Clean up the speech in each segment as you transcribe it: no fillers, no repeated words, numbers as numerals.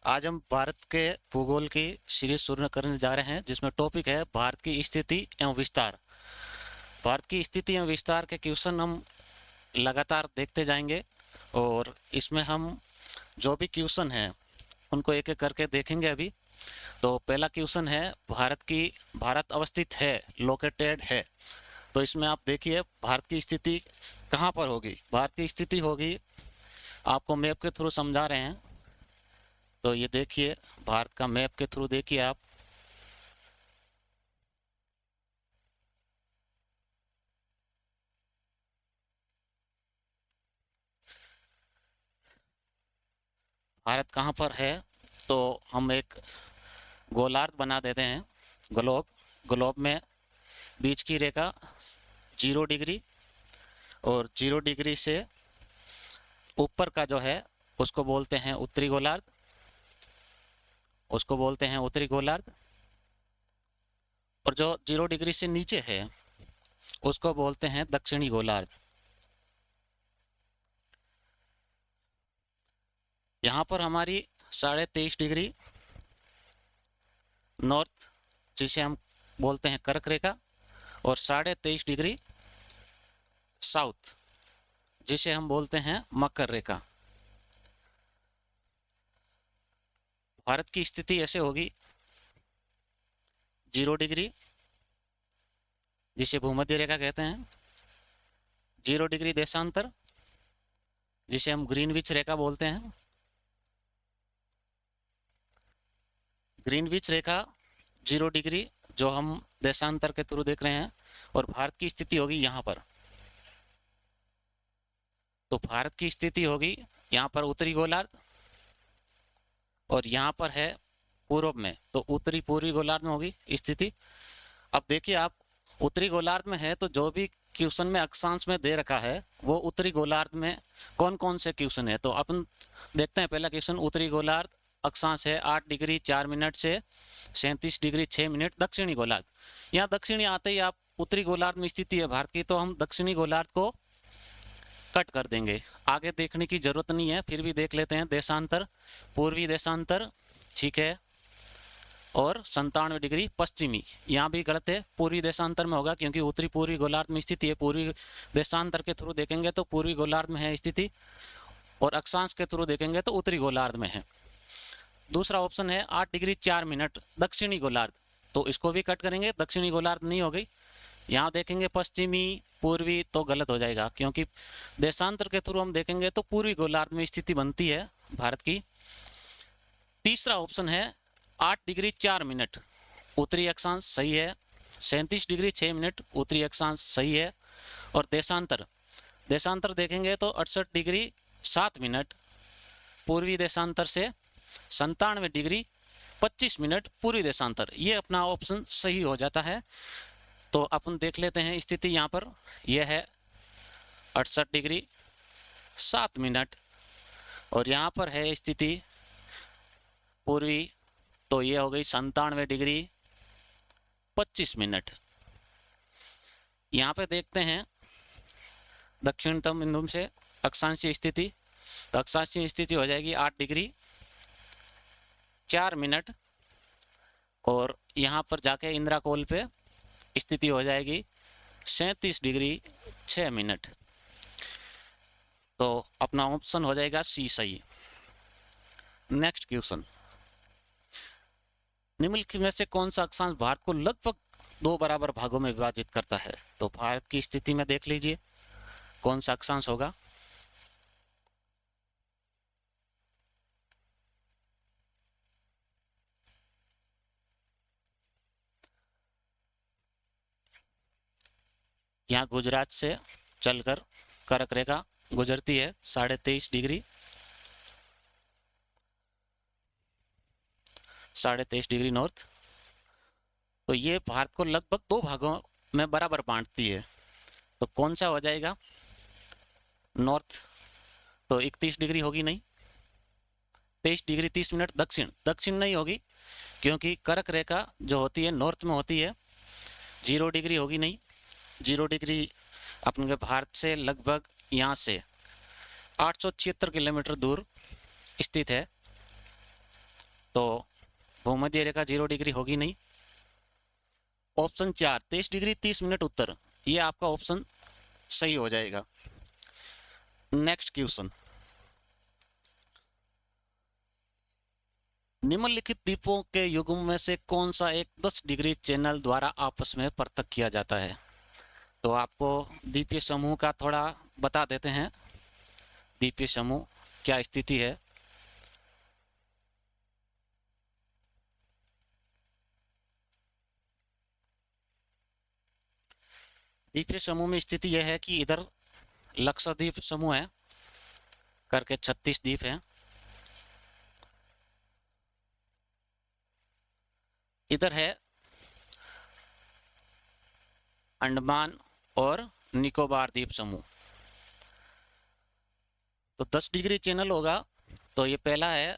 आज हम भारत के भूगोल की सीरीज शुरू करने जा रहे हैं जिसमें टॉपिक है भारत की स्थिति एवं विस्तार। भारत की स्थिति एवं विस्तार के क्वेश्चन हम लगातार देखते जाएंगे और इसमें हम जो भी क्वेश्चन हैं उनको एक एक करके देखेंगे अभी। तो पहला क्वेश्चन है भारत अवस्थित है, लोकेटेड है। तो इसमें आप देखिए भारत की स्थिति कहाँ पर होगी। भारत की स्थिति होगी, आपको मैप के थ्रू समझा रहे हैं। तो ये देखिए भारत का मैप के थ्रू देखिए आप। भारत कहाँ पर है, तो हम एक गोलार्ध बना देते हैं, ग्लोब। ग्लोब में बीच की रेखा 0 डिग्री और 0 डिग्री से ऊपर का जो है उसको बोलते हैं उत्तरी गोलार्ध, उसको बोलते हैं उत्तरी गोलार्ध। और जो 0 डिग्री से नीचे है उसको बोलते हैं दक्षिणी गोलार्ध। यहाँ पर हमारी 23.5 डिग्री नॉर्थ, जिसे हम बोलते हैं कर्क रेखा, और 23.5 डिग्री साउथ, जिसे हम बोलते हैं मकर रेखा। भारत की स्थिति ऐसे होगी, 0 डिग्री जिसे भूमध्य रेखा कहते हैं, 0 डिग्री देशांतर जिसे हम ग्रीनविच रेखा बोलते हैं। ग्रीनविच रेखा 0 डिग्री जो हम देशांतर के थ्रू देख रहे हैं, और भारत की स्थिति होगी यहाँ पर। तो भारत की स्थिति होगी यहाँ पर उत्तरी गोलार्ध, और यहाँ पर है पूर्व में, तो उत्तरी पूर्वी गोलार्ध में होगी स्थिति। अब देखिए आप, उत्तरी गोलार्ध में है तो जो भी क्वेश्चन में अक्षांश में दे रखा है वो उत्तरी गोलार्ध में कौन कौन से क्वेश्चन है। तो अपन देखते हैं पहला क्वेश्चन। उत्तरी गोलार्ध अक्षांश है 8 डिग्री 4 मिनट से 37 डिग्री 6 मिनट दक्षिणी गोलार्ध। यहाँ दक्षिणी आते ही आप उत्तरी गोलार्ध में स्थिति है भारत की, तो हम दक्षिणी गोलार्ध को कट कर देंगे, आगे देखने की जरूरत नहीं है। फिर भी देख लेते हैं देशांतर, पूर्वी देशांतर, ठीक है, और 97 डिग्री पश्चिमी। यहाँ भी गलत है, पूर्वी देशांतर में होगा क्योंकि उत्तरी पूर्वी गोलार्ध में स्थिति है। पूर्वी देशांतर के थ्रू देखेंगे तो पूर्वी गोलार्ध में है स्थिति, और अक्षांश के थ्रू देखेंगे तो उत्तरी गोलार्ध में है। दूसरा ऑप्शन है 8 डिग्री 4 मिनट दक्षिणी गोलार्ध, तो इसको भी कट करेंगे, दक्षिणी गोलार्ध नहीं हो गई। यहाँ देखेंगे पश्चिमी पूर्वी, तो गलत हो जाएगा क्योंकि देशांतर के थ्रू हम देखेंगे तो पूर्वी गोलार्ध में स्थिति बनती है भारत की। तीसरा ऑप्शन है 8 डिग्री 4 मिनट उत्तरी अक्षांश, सही है। 37 डिग्री 6 मिनट उत्तरी अक्षांश, सही है। और देशांतर, देशांतर देखेंगे तो 68 डिग्री 7 मिनट पूर्वी देशांतर से 97 डिग्री 25 मिनट पूर्वी देशांतर, ये अपना ऑप्शन सही हो जाता है। तो अपन देख लेते हैं स्थिति यहाँ पर, यह है 68 डिग्री 7 मिनट, और यहाँ पर है स्थिति पूर्वी, तो ये हो गई 97 डिग्री 25 मिनट। यहाँ पे देखते हैं दक्षिणतम बिंदु से अक्षांशीय स्थिति, तो अक्षांशीय स्थिति हो जाएगी 8 डिग्री 4 मिनट, और यहाँ पर जाके इंदिरा कोल पे स्थिति हो जाएगी 37 डिग्री 6 मिनट। तो अपना ऑप्शन हो जाएगा सी सही। नेक्स्ट क्वेश्चन, निम्नलिखित में से कौन सा अक्षांश भारत को लगभग 2 बराबर भागों में विभाजित करता है। तो भारत की स्थिति में देख लीजिए कौन सा अक्षांश होगा। यहाँ गुजरात से चलकर कर्क रेखा गुजरती है 23.5 डिग्री, 23.5 डिग्री नॉर्थ। तो ये भारत को लगभग 2 भागों में बराबर बांटती है। तो कौन सा हो जाएगा नॉर्थ, तो 31 डिग्री होगी नहीं, 23 डिग्री 30 मिनट दक्षिण, दक्षिण नहीं होगी क्योंकि कर्क रेखा जो होती है नॉर्थ में होती है। 0 डिग्री होगी नहीं, 0 डिग्री अपने भारत से लगभग यहाँ से 876 किलोमीटर दूर स्थित है। तो भूमध्य रेखा 0 डिग्री होगी नहीं। ऑप्शन 4 23 डिग्री 30 मिनट उत्तर, ये आपका ऑप्शन सही हो जाएगा। नेक्स्ट क्वेश्चन, निम्नलिखित द्वीपों के युग्म में से कौन सा एक 10 डिग्री चैनल द्वारा आपस में पृथक किया जाता है? तो आपको द्वीपीय समूह का थोड़ा बता देते हैं, द्वीपीय समूह क्या स्थिति है। द्वीपीय समूह में स्थिति यह है कि इधर लक्षद्वीप समूह है करके 36 द्वीप हैं, इधर है अंडमान और निकोबार द्वीप समूह। तो 10 डिग्री चैनल होगा, तो ये पहला है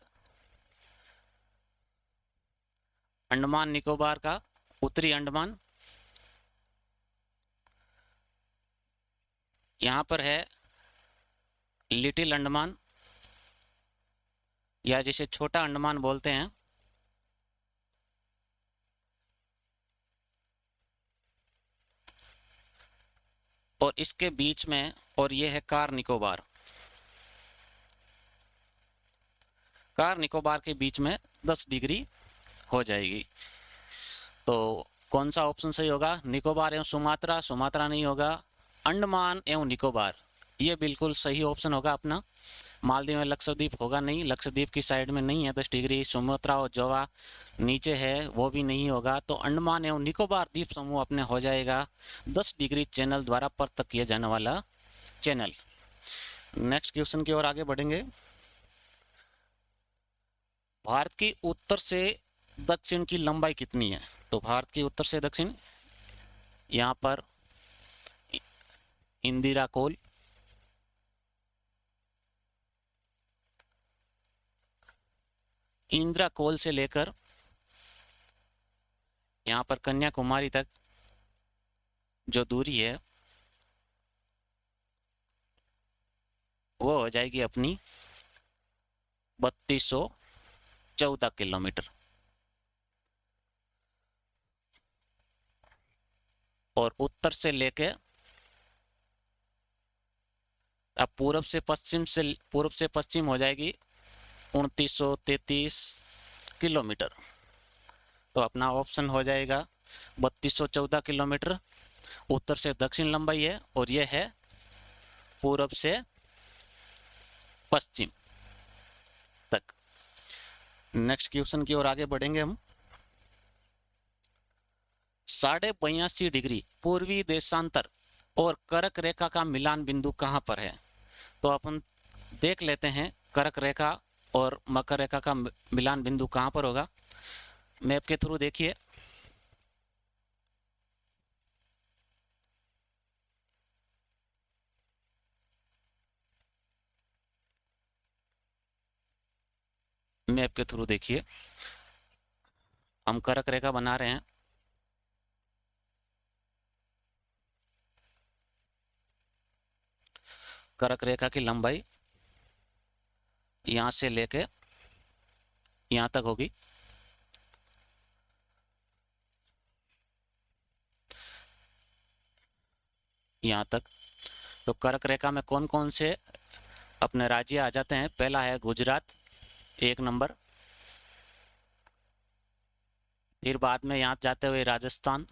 अंडमान निकोबार का उत्तरी अंडमान, यहाँ पर है लिटिल अंडमान या जिसे छोटा अंडमान बोलते हैं, और इसके बीच में, और ये है कार निकोबार। कार निकोबार के बीच में 10 डिग्री हो जाएगी। तो कौन सा ऑप्शन सही होगा? निकोबार एवं सुमात्रा, सुमात्रा नहीं होगा। अंडमान एवं निकोबार, ये बिल्कुल सही ऑप्शन होगा अपना। मालदीव में लक्षद्वीप होगा नहीं, लक्षद्वीप की साइड में नहीं है 10 डिग्री। सुमात्रा और जावा नीचे है, वो भी नहीं होगा। तो अंडमान एवं निकोबार द्वीप समूह अपने हो जाएगा 10 डिग्री चैनल द्वारा पृथक किया जाने वाला चैनल। नेक्स्ट क्वेश्चन की ओर आगे बढ़ेंगे। भारत की उत्तर से दक्षिण की लंबाई कितनी है? तो भारत की उत्तर से दक्षिण, यहाँ पर इंदिरा कोल, इंदिरा कोल से लेकर यहाँ पर कन्याकुमारी तक जो दूरी है वो हो जाएगी अपनी 3214 किलोमीटर। और उत्तर से लेके अब पूर्व से पश्चिम हो जाएगी 2933 किलोमीटर। तो अपना ऑप्शन हो जाएगा 3214 किलोमीटर उत्तर से दक्षिण लंबाई है, और यह है पूर्व से पश्चिम तक। नेक्स्ट क्वेश्चन की ओर आगे बढ़ेंगे हम। 82.5 डिग्री पूर्वी देशांतर और कर्क रेखा का मिलान बिंदु कहाँ पर है? तो अपन देख लेते हैं कर्क रेखा और मकर रेखा का मिलान बिंदु कहाँ पर होगा। मैप के थ्रू देखिए, मैप के थ्रू देखिए, हम कर्क रेखा बना रहे हैं। कर्क रेखा की लंबाई यहां से लेके यहां तक होगी। यहां तक। तो कर्क रेखा में कौन कौन से अपने राज्य आ जाते हैं? पहला है गुजरात 1 नंबर, फिर बाद में यहाँ जाते हुए राजस्थान,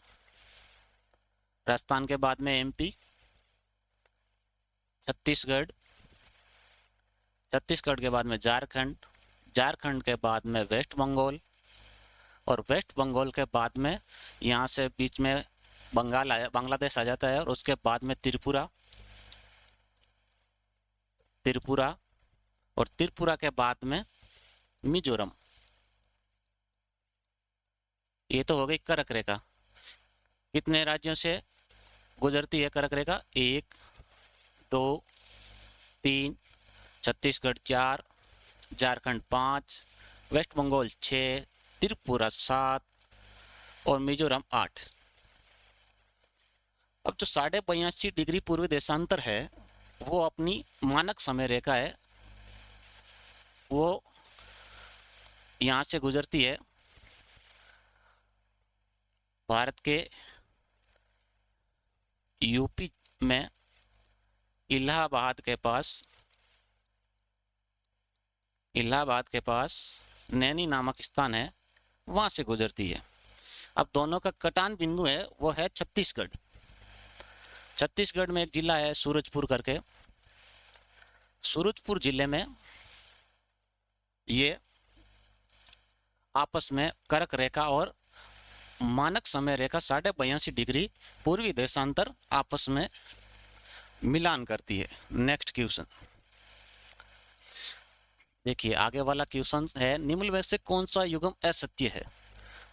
राजस्थान के बाद में एमपी, छत्तीसगढ़, छत्तीसगढ़ के बाद में झारखंड, झारखंड के बाद में वेस्ट बंगाल, और वेस्ट बंगाल के बाद में यहाँ से बीच में बांग्लादेश आ जाता है, और उसके बाद में त्रिपुरा, और त्रिपुरा के बाद में मिजोरम। ये तो हो गई कर्क रेखा। कितने राज्यों से गुजरती है कर्क रेखा? 1 2 3, छत्तीसगढ़ 4, झारखंड 5, वेस्ट बंगाल 6, त्रिपुरा 7 और मिजोरम 8। अब जो 82.5 डिग्री पूर्वी देशांतर है वो अपनी मानक समय रेखा है, वो यहाँ से गुजरती है भारत के यूपी में इलाहाबाद के पास नैनी नामक स्थान है, वहां से गुजरती है। अब दोनों का कटान बिंदु है वो है छत्तीसगढ़। छत्तीसगढ़ में एक जिला है सूरजपुर करके, सूरजपुर जिले में ये आपस में कर्क रेखा और मानक समय रेखा 82.5 डिग्री पूर्वी देशांतर आपस में मिलान करती है। नेक्स्ट क्वेश्चन देखिए, आगे वाला क्वेश्चन है निम्न में से कौन सा युग्म असत्य है।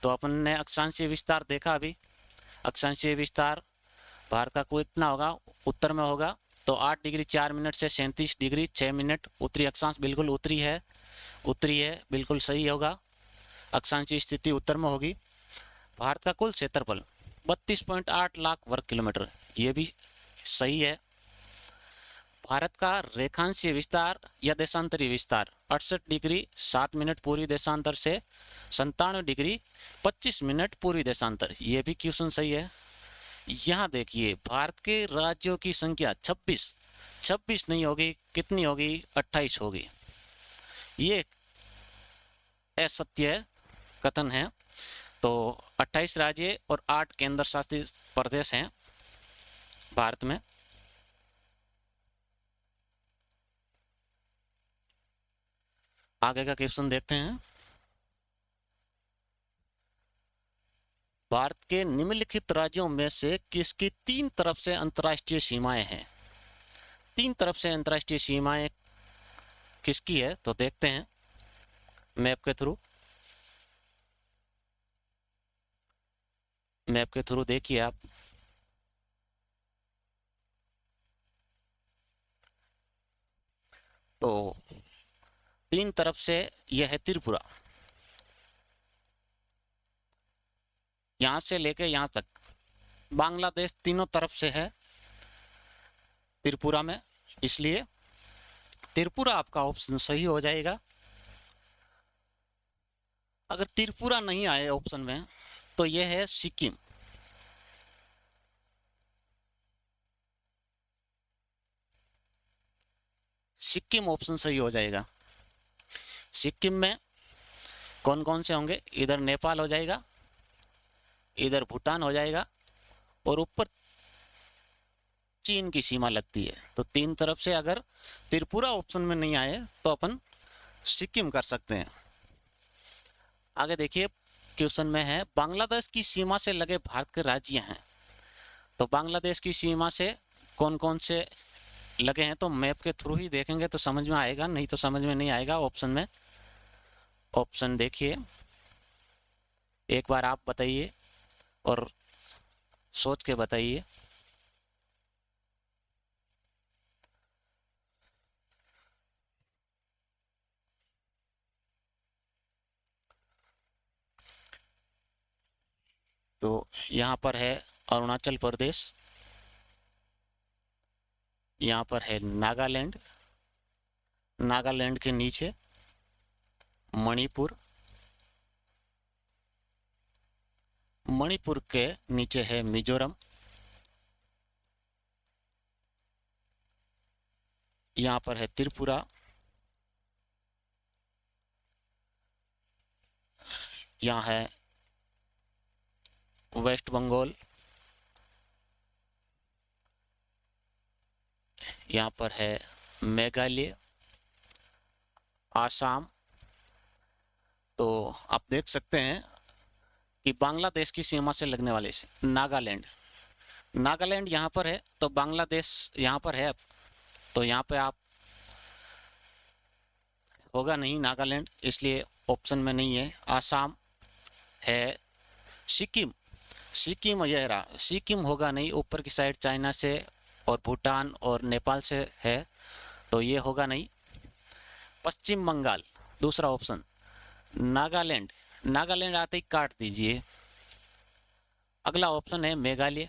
तो अपन ने अक्षांशीय विस्तार देखा अभी। अक्षांशीय विस्तार भारत का कुल इतना होगा, उत्तर में होगा तो 8 डिग्री 4 मिनट से 37 डिग्री 6 मिनट। उत्तरी अक्षांश बिल्कुल उत्तरी है बिल्कुल सही होगा। अक्षांशीय स्थिति उत्तर में होगी। भारत का कुल क्षेत्रफल 32.8 लाख वर्ग किलोमीटर, ये भी सही है। भारत का रेखांशीय विस्तार या देशांतरीय विस्तार 68 डिग्री 7 मिनट पूर्वी देशांतर से 97 डिग्री 25 मिनट पूर्वी देशांतर, ये भी क्वेश्चन सही है। यहाँ देखिए भारत के राज्यों की संख्या 26 नहीं होगी, कितनी होगी 28 होगी। ये असत्य कथन है। तो 28 राज्य और 8 केंद्र शासित प्रदेश हैं भारत में। आगे का क्वेश्चन देखते हैं। भारत के निम्नलिखित राज्यों में से किसकी 3 तरफ से अंतर्राष्ट्रीय सीमाएं हैं। 3 तरफ से अंतर्राष्ट्रीय सीमाएं किसकी है तो देखते हैं मैप के थ्रू देखिए आप। तो 3 तरफ से यह है त्रिपुरा, यहां से लेके यहां तक बांग्लादेश तीनों तरफ से है त्रिपुरा में, इसलिए त्रिपुरा आपका ऑप्शन सही हो जाएगा। अगर त्रिपुरा नहीं आए ऑप्शन में तो यह है सिक्किम। सिक्किम ऑप्शन सही हो जाएगा। सिक्किम में कौन कौन से होंगे, इधर नेपाल हो जाएगा, इधर भूटान हो जाएगा और ऊपर चीन की सीमा लगती है। तो 3 तरफ से अगर त्रिपुरा ऑप्शन में नहीं आए तो अपन सिक्किम कर सकते हैं। आगे देखिए क्वेश्चन में है बांग्लादेश की सीमा से लगे भारत के राज्य हैं। तो बांग्लादेश की सीमा से कौन कौन से लगे हैं तो मैप के थ्रू ही देखेंगे तो समझ में आएगा, नहीं तो समझ में नहीं आएगा। ऑप्शन में ऑप्शन देखिए, एक बार आप बताइए और सोच के बताइए। तो यहाँ पर है अरुणाचल प्रदेश, यहाँ पर है नागालैंड, नागालैंड के नीचे मणिपुर, मणिपुर के नीचे है मिजोरम, यहाँ पर है त्रिपुरा, यहाँ है वेस्ट बंगाल, यहाँ पर है मेघालय, आसाम। तो आप देख सकते हैं कि बांग्लादेश की सीमा से लगने वाले से नागालैंड, नागालैंड यहाँ पर है तो बांग्लादेश यहाँ पर है। तो यहाँ पे आप होगा नहीं नागालैंड, इसलिए ऑप्शन में नहीं है। आसाम है, सिक्किम, सिक्किम यह रहा, सिक्किम होगा नहीं, ऊपर की साइड चाइना से और भूटान और नेपाल से है तो ये होगा नहीं। पश्चिम बंगाल दूसरा ऑप्शन, नागालैंड, नागालैंड आते ही काट दीजिए। अगला ऑप्शन है मेघालय,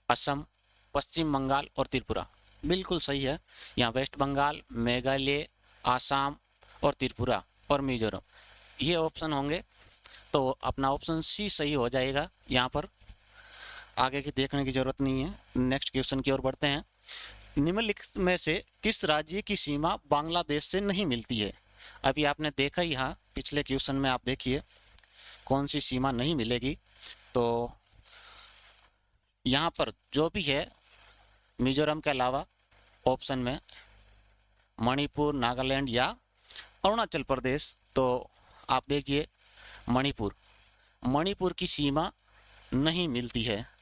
असम, पश्चिम बंगाल और त्रिपुरा, बिल्कुल सही है। यहाँ वेस्ट बंगाल, मेघालय, आसाम और त्रिपुरा और मिजोरम, ये ऑप्शन होंगे, तो अपना ऑप्शन सी सही हो जाएगा। यहाँ पर आगे की देखने की जरूरत नहीं है। नेक्स्ट क्वेश्चन की ओर बढ़ते हैं। निम्नलिखित में से किस राज्य की सीमा बांग्लादेश से नहीं मिलती है? अभी आपने देखा ही, हाँ, पिछले क्वेश्चन में आप देखिए कौन सी सीमा नहीं मिलेगी। तो यहाँ पर जो भी है, मिजोरम के अलावा ऑप्शन में मणिपुर, नागालैंड या अरुणाचल प्रदेश, तो आप देखिए मणिपुर, मणिपुर की सीमा नहीं मिलती है।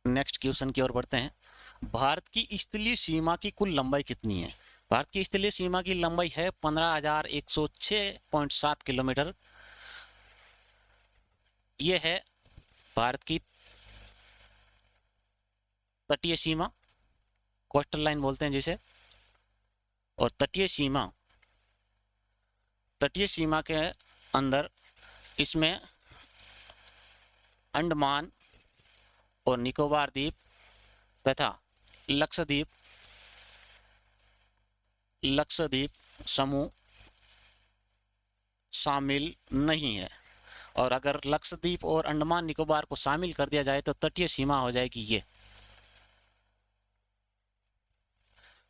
नेक्स्ट क्वेश्चन की ओर बढ़ते हैं। भारत की स्थलीय सीमा की कुल लंबाई कितनी है? भारत की स्थलीय सीमा की लंबाई है 15,106.7 किलोमीटर। यह है भारत की तटीय सीमा, कोस्टल लाइन बोलते हैं जिसे। और तटीय सीमा के अंदर इसमें अंडमान और निकोबार द्वीप तथा लक्षद्वीप समूह शामिल नहीं है। और अगर लक्षद्वीप और अंडमान निकोबार को शामिल कर दिया जाए तो तटीय सीमा हो जाएगी ये।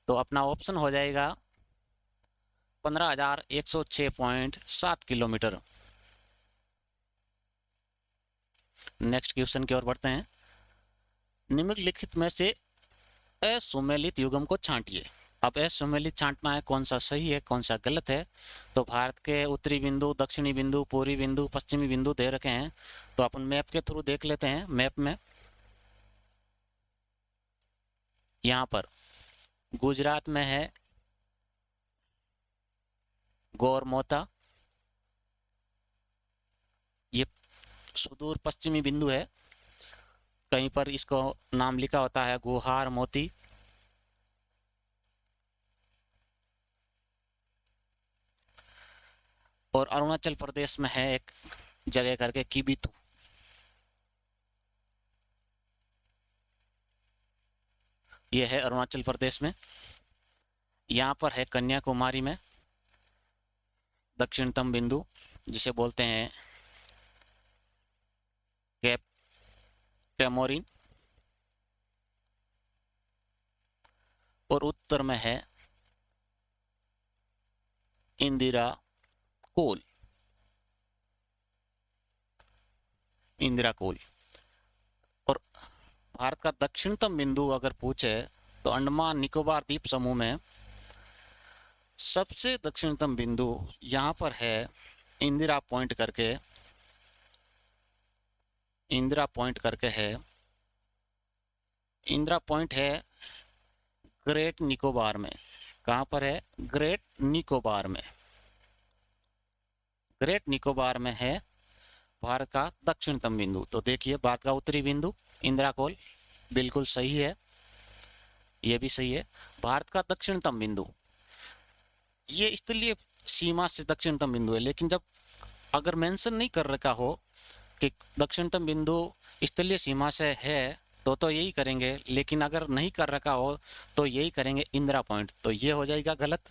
तो अपना ऑप्शन हो जाएगा 15,106.7 किलोमीटर। नेक्स्ट क्वेश्चन की ओर बढ़ते हैं। निम्नलिखित में से असुमेलित युग्म को छांटिए। अब असुमेलित छांटना है, कौन सा सही है कौन सा गलत है। तो भारत के उत्तरी बिंदु, दक्षिणी बिंदु, पूर्वी बिंदु, पश्चिमी बिंदु दे रखे हैं, तो अपन मैप के थ्रू देख लेते हैं। मैप में यहाँ पर गुजरात में है गोरमोता, ये सुदूर पश्चिमी बिंदु है। कहीं पर इसको नाम लिखा होता है गुहार मोती। और अरुणाचल प्रदेश में है एक जगह करके किबिथु, ये है अरुणाचल प्रदेश में। यहाँ पर है कन्याकुमारी में दक्षिणतम बिंदु, जिसे बोलते हैं कैप टेमोरिन। और उत्तर में है इंदिरा कोल। और भारत का दक्षिणतम बिंदु अगर पूछे तो अंडमान निकोबार द्वीप समूह में सबसे दक्षिणतम बिंदु यहाँ पर है इंदिरा पॉइंट करके है। इंदिरा पॉइंट है ग्रेट निकोबार में। कहाँ पर है? ग्रेट निकोबार में है भारत का दक्षिणतम बिंदु। तो देखिए, भारत का उत्तरी बिंदु इंदिरा कोल बिल्कुल सही है, ये भी सही है। भारत का दक्षिणतम बिंदु ये स्थलीय सीमा से दक्षिणतम बिंदु है, लेकिन जब अगर मेंशन नहीं कर रखा हो कि दक्षिणतम बिंदु स्थलीय सीमा से है तो यही करेंगे, लेकिन अगर नहीं कर रखा हो तो यही करेंगे इंदिरा पॉइंट, तो ये हो जाएगा गलत।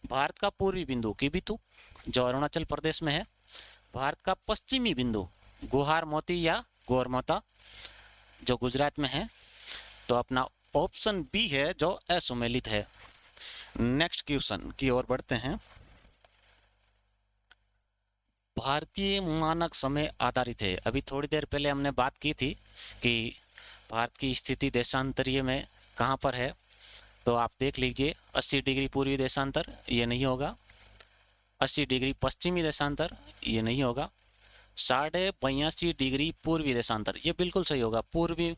भारत का पूर्वी बिंदु किबिथु जो अरुणाचल प्रदेश में है। भारत का पश्चिमी बिंदु गुहार मोती या गोरमोता जो गुजरात में है। तो अपना ऑप्शन बी है जो असुमेलित है। नेक्स्ट क्वेश्चन की ओर बढ़ते हैं। भारतीय मानक समय आधारित है। अभी थोड़ी देर पहले हमने बात की थी कि भारत की स्थिति देशांतरीय में कहाँ पर है, तो आप देख लीजिए 80 डिग्री पूर्वी देशांतर, ये नहीं होगा। 80 डिग्री पश्चिमी देशांतर, ये नहीं होगा। 82.5 डिग्री पूर्वी देशांतर, ये बिल्कुल सही होगा। पूर्वी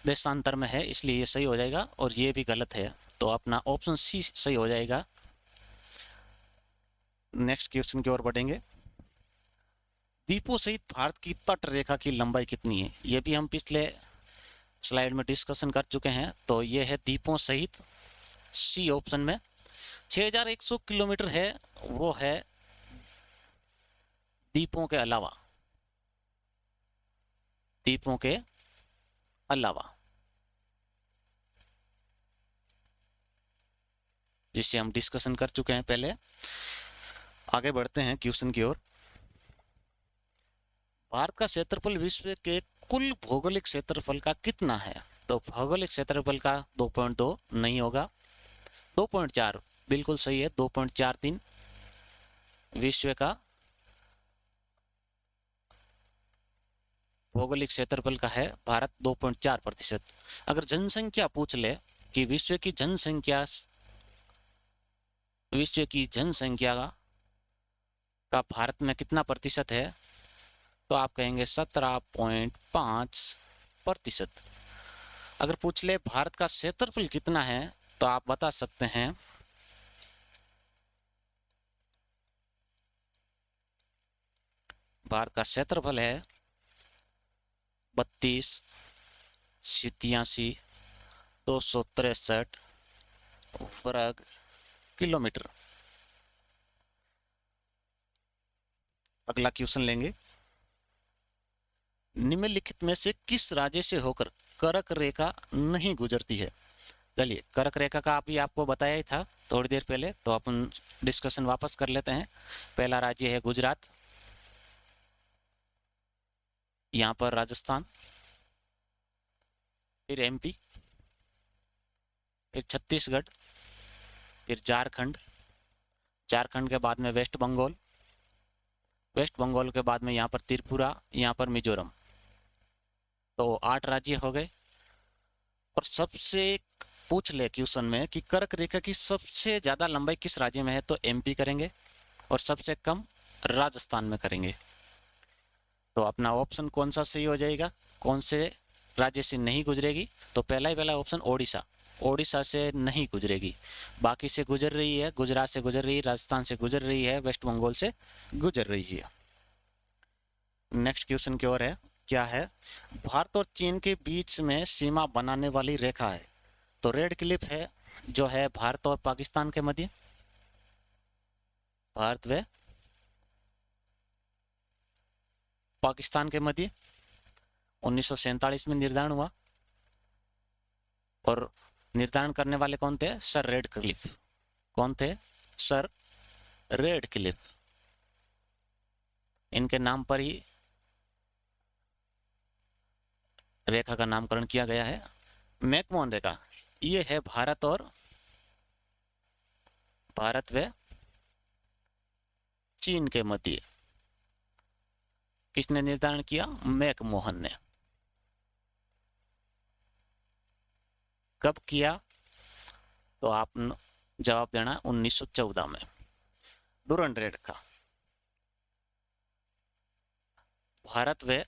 देशांतर में है इसलिए ये सही हो जाएगा, और ये भी गलत है, तो अपना ऑप्शन सी सही हो जाएगा। नेक्स्ट क्वेश्चन की ओर बढ़ेंगे। द्वीपों सहित भारत की तट रेखा की लंबाई कितनी है? ये भी हम पिछले स्लाइड में डिस्कशन कर चुके हैं। तो ये है द्वीपों सहित, सी ऑप्शन में 6100 किलोमीटर है, वो है द्वीपों के अलावा। जिससे हम डिस्कशन कर चुके हैं पहले। आगे बढ़ते हैं क्वेश्चन की ओर। भारत का क्षेत्रफल विश्व के कुल भौगोलिक क्षेत्रफल का कितना है? तो भौगोलिक क्षेत्रफल का 2.2 नहीं होगा, 2.4 बिल्कुल सही है। 2.43 विश्व का भौगोलिक क्षेत्रफल का है भारत, 2.4%। अगर जनसंख्या पूछ ले कि विश्व की जनसंख्या का भारत में कितना प्रतिशत है, तो आप कहेंगे 17.5%। अगर पूछ ले भारत का क्षेत्रफल कितना है, तो आप बता सकते हैं भारत का क्षेत्रफल है 32,87,263 वर्ग किलोमीटर। अगला क्वेश्चन लेंगे। निम्नलिखित में से किस राज्य से होकर कर्क रेखा नहीं गुजरती है? चलिए, कर्क रेखा का अभी आपको बताया ही था थोड़ी देर पहले, तो अपन डिस्कशन वापस कर लेते हैं। पहला राज्य है गुजरात, यहाँ पर राजस्थान, फिर एमपी, फिर छत्तीसगढ़, फिर झारखंड, झारखंड के बाद में वेस्ट बंगाल, वेस्ट बंगाल के बाद में यहाँ पर त्रिपुरा, यहाँ पर मिजोरम। तो 8 राज्य हो गए। और सबसे पूछ ले क्वेश्चन में कि कर्क रेखा की सबसे ज्यादा लंबाई किस राज्य में है, तो एमपी करेंगे, और सबसे कम राजस्थान में करेंगे। तो अपना ऑप्शन कौन सा सही हो जाएगा, कौन से राज्य से नहीं गुजरेगी? तो पहला ही पहला ऑप्शन ओडिशा, ओडिशा से नहीं गुजरेगी। बाकी से गुजर रही है, गुजरात से गुजर रही है, राजस्थान से गुजर रही है, वेस्ट बंगाल से गुजर रही है। नेक्स्ट क्वेश्चन की ओर है। क्या है? भारत और चीन के बीच में सीमा बनाने वाली रेखा है। तो रेड क्लिफ है, जो है भारत और पाकिस्तान के मध्य, भारत व पाकिस्तान के मध्य 1947 में निर्धारण हुआ। और निर्धारण करने वाले कौन थे? Sir red Cliff. कौन थे? Sir red Cliff. इनके नाम पर ही रेखा का नामकरण किया गया है। मैकमोहन रेखा, ये है भारत व चीन के मध्य। किसने निर्धारण किया? मैकमोहन ने। कब किया? तो आप जवाब देना 1914 में। डूरंड रेखा भारत व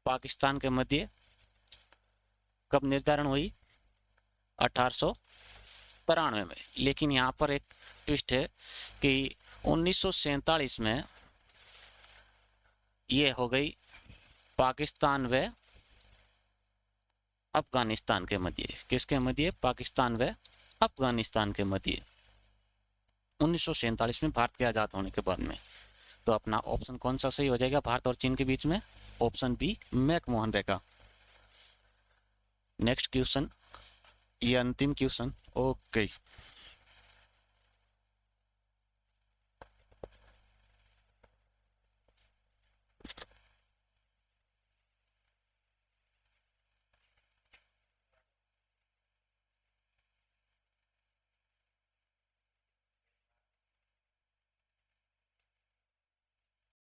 पाकिस्तान के मध्य कब निर्धारण हुई? 1893 में। लेकिन यहाँ पर एक ट्विस्ट है कि 1947 में ये हो गई पाकिस्तान व अफगानिस्तान के मध्य। किसके मध्य? पाकिस्तान व अफगानिस्तान के मध्य 1947 में, भारत के आजाद होने के बाद में। तो अपना ऑप्शन कौन सा सही हो जाएगा भारत और चीन के बीच में? ऑप्शन बी, मैकमोहन रेखा। नेक्स्ट क्वेश्चन, ये अंतिम क्वेश्चन। ओके।